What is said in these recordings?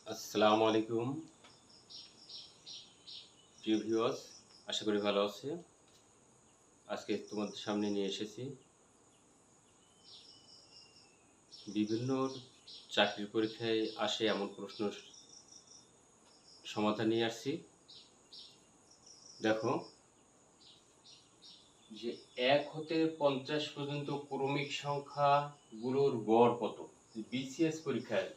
আসসালামু আলাইকুম প্রিয় ভিউয়ার্স, আশা করি ভালো আছে। আজকে তোমাদের সামনে নিয়ে এসেছি বিভিন্ন চাকরির পরীক্ষায় আসে এমন প্রশ্নের সমাধান নিয়ে আসছি। দেখো যে ১ হতে ৫০ পর্যন্ত ক্রমিক সংখ্যাগুলোর গড় কত? বিসিএস পরীক্ষায়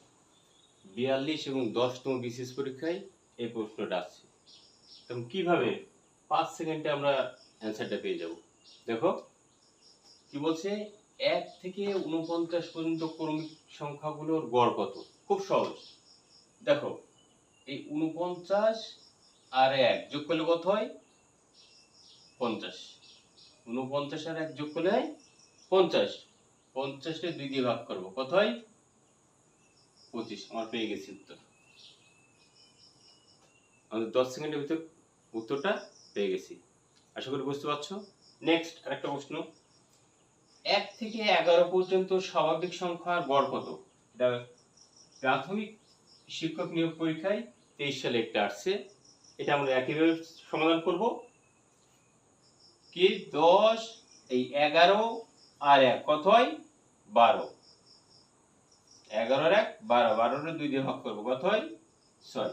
৪২ এবং ১০তম বিসিএস পরীক্ষায় এই প্রশ্নটা আসছে। তখন কিভাবে ৫ সেকেন্ডে আমরা অ্যান্সারটা পেয়ে যাব? দেখো কি বলছে, ১ থেকে ৪৯ পর্যন্ত ক্রমিক সংখ্যাগুলোর গড় কত? খুব সহজ। দেখো এই ৪৯ আর ১ যোগ করলে কত হয়? ৫০। ৪৯ আর ১ যোগ করলে হয় ৫০। ৫০ কে ২ দিয়ে ভাগ করব, কত হয়? ২৫। আমার পেয়ে গেছি উত্তর। আমাদের ১০ সেকেন্ডের ভিতর উত্তরটা পেয়ে গেছি। আশা করি বুঝতে পারছো। নেক্সট আরেকটা প্রশ্ন, ১ থেকে ১১ পর্যন্ত স্বাভাবিক সংখ্যার গড় কত? এটা প্রাথমিক শিক্ষক নিয়োগ পরীক্ষায় ২৩ সালে একটা আসছে। এটা আমরা একইভাবে সমাধান করব। কি ১০ এই ১১ আর ১ কত হয়? ১২। ১১ আর ১ ১২, ১২ রে ২ দিয়ে ভাগ করব, কত হয়? ৬।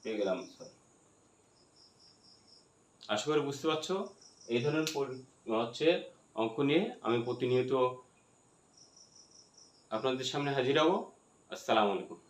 পেয়ে গেলাম ৬। আশা করি বুঝতে পারছো। এই ধরনের হচ্ছে অঙ্ক নিয়ে আমি প্রতিনিয়ত আপনাদের সামনে হাজির হব। আসসালামু আলাইকুম।